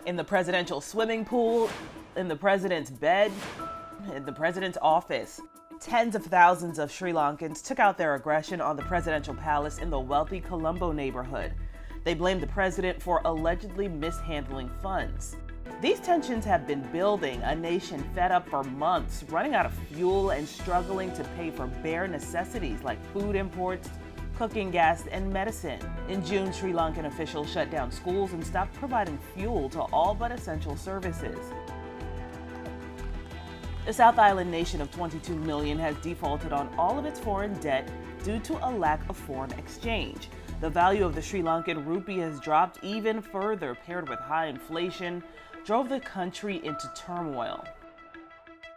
In the presidential swimming pool, in the president's bed, in the president's office. Tens of thousands of Sri Lankans took out their aggression on the presidential palace in the wealthy Colombo neighborhood. They blamed the president for allegedly mishandling funds. These tensions have been building, a nation fed up for months, running out of fuel and struggling to pay for bare necessities like food imports, cooking gas, and medicine. In June, Sri Lankan officials shut down schools and stopped providing fuel to all but essential services. The South Island nation of 22 million has defaulted on all of its foreign debt due to a lack of foreign exchange. The value of the Sri Lankan rupee has dropped even further, paired with high inflation, drove the country into turmoil.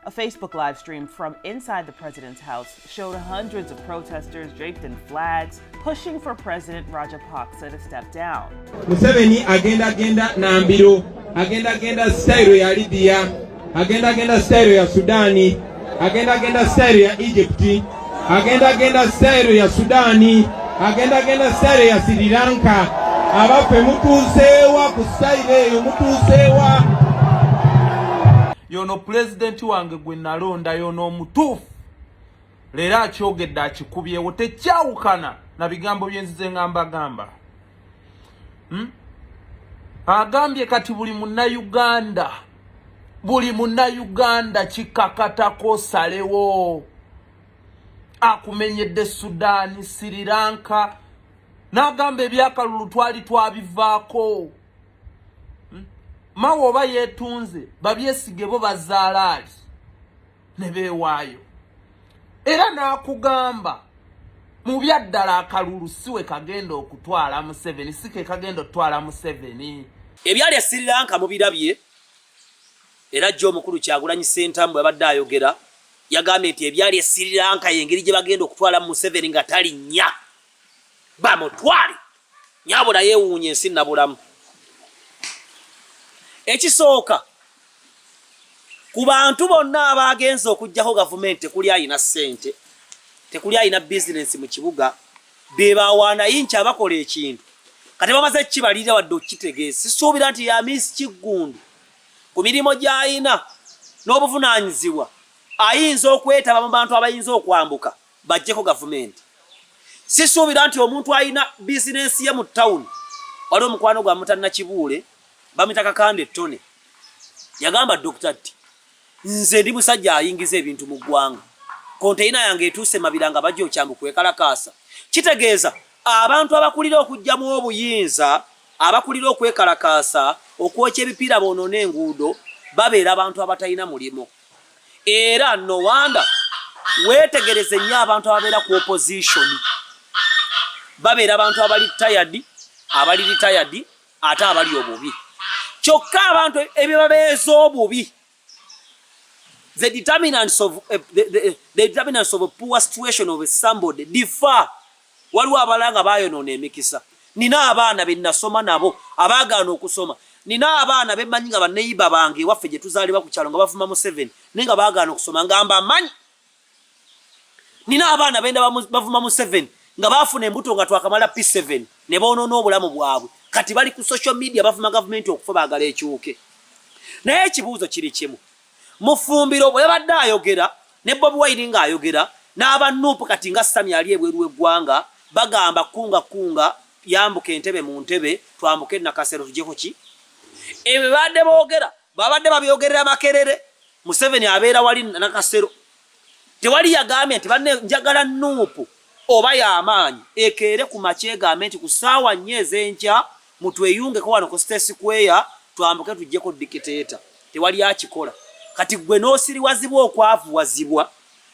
A Facebook live stream from inside the president's house showed hundreds of protesters draped in flags pushing for President Rajapaksa to step down. Museveni agenda nambiro, agenda style ya Libya. Agenda style ya Sudani, agenda style ya Egypt, agenda style ya Sudani, agenda style ya Sri Lanka. Abape mutusewa ku style yo mutusewa. Yono president wange gwe nalonda yono mutufu. Lera akyogedde akikubyewo tekyawukana na bigambo byenzize ngamba. Agambye kati buli Uganda kikakatako salewo akumenyedde Sudani, Sri Lanka n'agamba ebyakalulu twali twabivaako. Mawo oba yeetunze babyesige bo bazaalaali ne beewaayo. Era n'akugamba mu byaddala akalulu siwe kagenda okutwala Museveni, si ke kagenda okutwala Museveni. Ebyali Sri Lanka mubirabye. Era Joe mukulu Kyagulanyi Ssentambwe abadde ayogera yagambye nti ebyali Sri Lanka yengeri gye bagenda okutwala Museveni nga tali nnya bamutwale nyabula yeewuunye ensi nabulamu. Ekisooka ku bantu bonna abagenza okujjako gavumenti tekuli ayina ssente, tekuli ayina bizinensi mu kibuga, be bawaana yinki abakola ekintu kati bamaze kibalirira wadde okitegeeza. Sisuubira nti ya Miss Kiggundu ku mirimu gy'ayina n'obuvunaanyizibwa ayinza okwetaba mu bantu abayinza okwambuka Bagyeko gavumenti. Sisuubira nti omuntu ayina bizinensi ye mu ttawuni. Waliwo omukwano gwa Mutanna Kibuule bamita Kakande Ttone yagamba Dr. T nze ndi musajja ayingiza ebintu mu ggwanga, konteyina yange etuuse Mabira nga bajja okyambuka ekalakaasa. Kitegeeza abantu abakulira okujjamu obuyinza, abakulira okwekalakaasa, okwokya ebipiira bonoona enguudo babeera abantu abatalina mulimu. Era no wonder weetegereze nnyo abantu ababeera ku opposition babeera abantu abali retired ate abali obubi. Kyokka abantu ebibabeeza obubi, the determinants of a poor situation of somebody differ. Waliwo abalanga bayonoona emikisa. Nina abaana be nasoma nabo abaagaana okusoma. Nina abaana be mmanyi nga banneyiba bange waffe gye tuzaalibwa ku kyalo nga bavuma Museveni naye nga baagaana okusoma nga mbamanyi. Nina abaana benda bavuma Museveni nga baafuna embuto nga twakamala P7 ne boonoona obulamu bwabwe. Kati bali ku social media bavuma gavumenti okufa baagala ekyuke. Naye ekibuuzo kiri kimu. Mufumbiro bwe yabadde ayogera ne Bobiwe Ayisse ng'ayogera n'abannuupu kati nga Sami ali ebweru w'eggwanga bagamba kunga yambuka entebe mu ntebe twambuke Nakasero tujjeko ki. Ebyo badde boogera babadde babyogerera Makerere. Museveni abeera wali Nakasero. Tewali yagambye nti banne njagala nnuupu oba y'amaanyi ekeere ku makyegambe nti ku ssaawa 4 ez'enkya mutweyungeko wano ku State Square twambuke tujjeko dikiteeta. Tewali akikola. Kati gwe n'osiriwazibwa okwavuwazibwa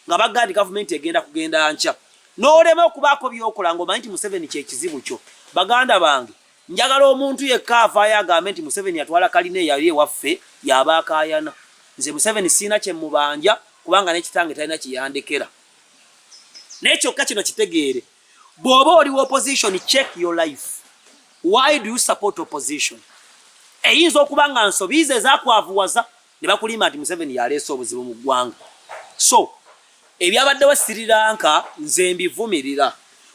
nga bagandi gavumenti egenda kugenda nkya n'olema okubaako byokola ng'omanyi nti Museveni kyekizibu kyo. Baganda bange njagala omuntu yekka avaayo agambe nti Museveni yatwala kalina eyali ewaffe y'aba akaayana. Nze Museveni siina kye mubanja kubanga n'ekitange talina kiyandekera. Naye kyokka kino kitegeere, bw'oba oli opposition, check your life. Why do you support opposition? Eyinza okuba nga nsobiize ezakwavuwaza ne bakulima nti Museveni yaleese obuzibu mu ggwanga. So ebyabaddewo Sri Lanka nze mbivumirira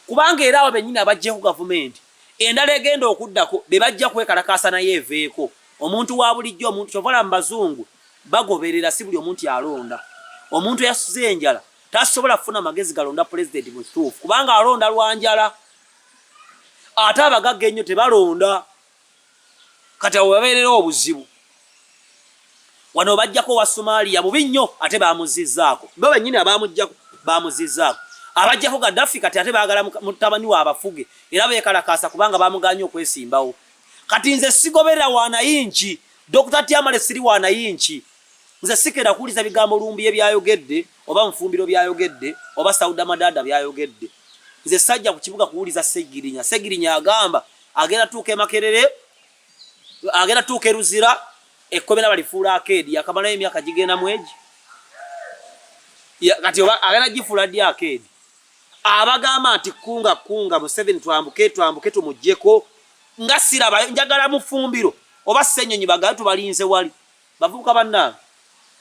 kubanga era abo bennyini abagyeko gavumenti endala egenda okuddako be bajja kwekalakaasa naye eveeko. omuntu wa bulijjo omuntu kyovala mu bazungu bagoberera si buli omuntu yalonda omuntu yasuze enjala tasobola kufuna magezi galonda president mu kituufu kubanga alonda lwanjala ate abagagga ennyo tebalonda kati awo babeerera obuzibu wano bajjako wa Somalia bubi nnyo ate bamuzizzaako bo bennyini abamujjako bamuzizzaako abajjako Gaddafi kati ate baagala mutabani wa abafuge era beekalakaasa kubanga bamuganye okwesimbawo kati nze sigoberera wanayinki Dr. Tiamale siri wanayinki nze sikera kuuliza bigambo lumbiye byayogedde oba nfumbiro byayogedde oba Sauda Madada byayogedde nze sajja ku kibuga kuuliza Segirinya agamba agenda tuuka Makerere agenda tuuka Ruzira ekkomera balifuula arcade yakamala emyaka gigenda mweji kati oba agenda gifuula ddi arcade abagamba nti kunga Museveni twambuke tumuggyeko nga siraba njagala mufumbiro oba Ssenyonyi bagala tubalinze wali bavubuka bannange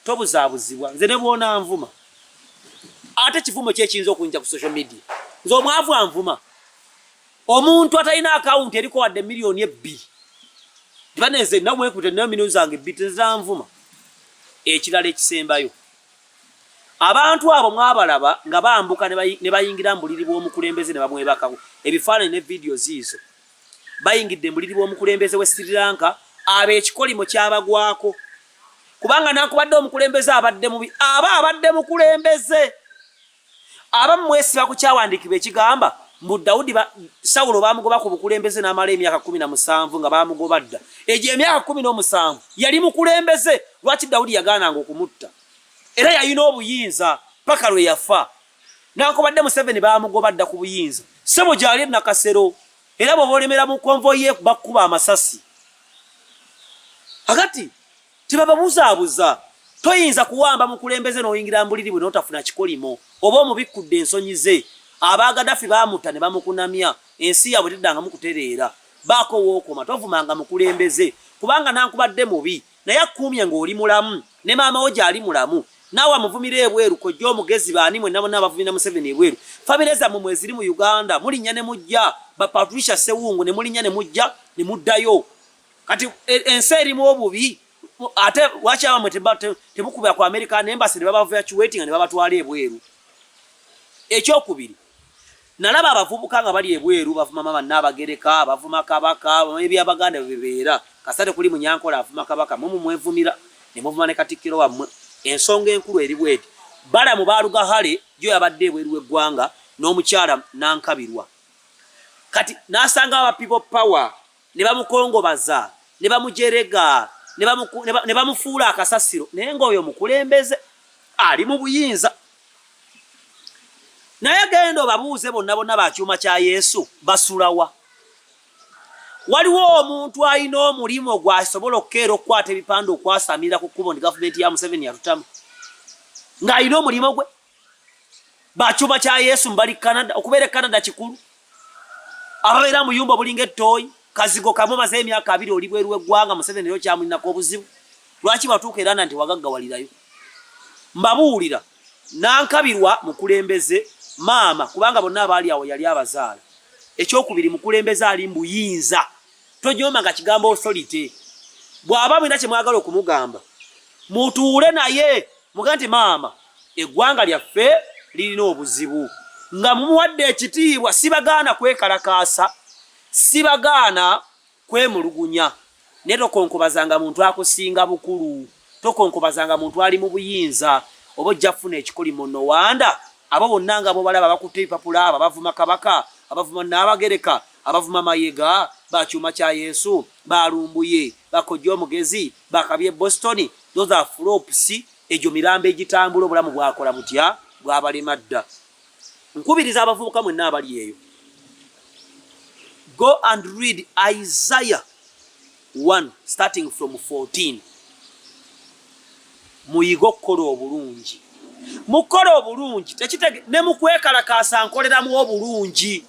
tobuzaabuzibwa nze ne bwona nvuma ate kivumo kyekiyinza okuyinja ku social media nze omwavu anvuma omuntu atalina akawunti eriko wadde miliyoni 2 tibaneze namwekute nayo milioni zange 2 tezanvuma ekirala ekisembayo abantu abo mwabalaba nga bambuka ne bayingira mu buliri bw'omukulembeze ne bamwebakawo ebifaananyi ne videos izo bayingidde mu buliri bw'omukulembeze we Sri Lanka abeekikolimo kyabagwako kubanga nakubadde omukulembeze abadde mubi abadde mukulembeze mwesiba ku kyawandiikibwa ekigamba mbu Daudi Sawulo bamugoba ku bukulembeze n'amala emyaka 17 nga bamugoba dda egyo emyaka 17 yali mukulembeze lwaki Daudi yagaananga okumutta era yalina obuyinza paka lwe yafa nakubadde Museveni bamugoba dda ku buyinza sebo gyali Nakasero era bobolemera mu konvoyi ye bakuba amasasi agati tibababuzaabuza toyinza kuwamba mukulembeze n'oyingira mbuliri bwe n'otafuna kikolimo oba omubikudde ensonyi ze Gaddafi bamuta ne bamukunamya ensi yabwe teddanga mukutereera baako wookoma tovumanga mukulembeze kubanga nankubadde mubi naye akuumye ng'oli mulamu ne maama wo gyali mulamu naawe amuvumira ebweru kojja omugezi baani mwenna bonna abavumira Museveni ebweru famire zammwe mweziri mu Uganda mulinnya ne mujja Patricia Sewungu ne mulinnya ne mujja ne muddayo kati ensi erimu obubi ate lwaki abamwe temukubira ku American Embassy ne babaevacuating ne babatwala ebweru ekyokubiri nalaba abavubuka nga bali ebweru bavuma mama Nnabagereka bavuma Kabaka ebyabaganda bibeera kasate kuli Munyankola avuma Kabaka mwevumira ne muvuma ne Katikkiro wammwe ensonga enkulu eri bweti bala mu Balugahale gyo yabadde ebweru w'eggwanga n'omukyala Nankabirwa kati nasanga aba people power ne bamukongobaza ne bamujerega ne bamufuula akasasiro naye ng'oyo mukulembeze ali mu buyinza naye genda obabuuze bonna bakyuma kya Yesu basulawa waliwo omuntu alina omulimu gwasobola okukeera okukwata ebipande okwasamira ku kkubo ndi gavumenti ya Museveni yatutamu ng'alina omulimu gwe bakyuma kya Yesu mbali Canada okubeera Canada kikulu ababeera muyumba bulinga ettooyi kazigo kamu maze emyaka 2 oli bweru w'eggwanga Museveni ryo kyamulinako obuzibu lwaki batuuka era nti wagaggawalirayo mbabuulira Nankabirwa mukulembeze maama kubanga bonna abaali awo yali abazaala ekyokubiri mukulembeze ali mbuyinza tojoma nga kigambo authority bw'aba mwina kye mwagala okumugamba mutuule naye muga nti maama eggwanga lyaffe lirina obuzibu nga mumuwadde ekitiibwa sibagaana kwekalakaasa sibagaana kwemulugunya naye tokonkobazanga muntu akusinga bukulu tokonkobazanga muntu ali mu buyinza oba ojja kufuna ekikolimo nowanda abo bonna nga bo balaba bakutte ebipapula abo bavuma Kabaka abavuma Nnabagereka abavuma Mayega bakyuma kya Yesu balumbuye bakojja omugezi bakabye Boston those are flops egyo mirambo egitambula obulamu bwakola butya bwabalema dda nkubiriza abavubuka mwenna abali eyo go and read Isaiah 1 starting from 14 muyigo okukola obulungi mukola obulungi tekitege ne mukwekalakaasa nkoleramu obulungi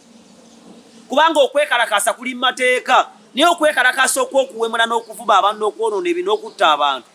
kubanga okwekalakaasa kuli mateeka niyo okwekalakaasa okwokuwemula n'okuvuba abantu n'okwonoona ebintu n'okutta abantu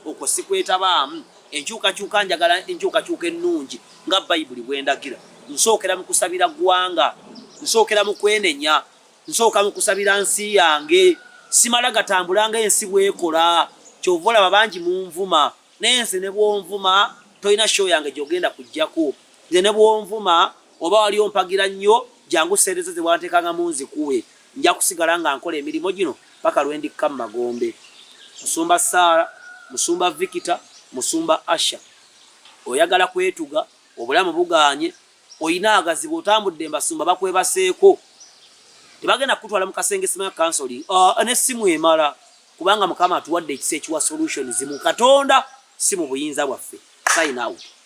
okwo sikwetabaamu enkyukakyuka njagala enkyukakyuka ennungi nga Bayibuli bwendagira nsookera mu kusabira ggwanga nsookera mu kwenenya nsooka mu kusabira nsi yange simala gatambulanga ensi bwekola kyovola babangi munvuma nensi ne bwonvuma toyina show yange gyogenda kujjako nze ne bwonvuma oba wali ompagira nnyo jangu sereze ze wantekanga munzi kuwe nja kusigala nga nkola emirimu gino paka lwendikka mu Magombe. Musumba Sara, Musumba Vikita, Musumba Asha, oyagala kwetuga obulamu buganye oyina agazibu otambudde mbasumba bakwebaseeko tebagenda kutwala mu kasenge sima counseling n'essimu emala kubanga Mukama atuwadde ekisa ekiwa solutions mu Katonda si mu buyinza bwaffe. Sign out.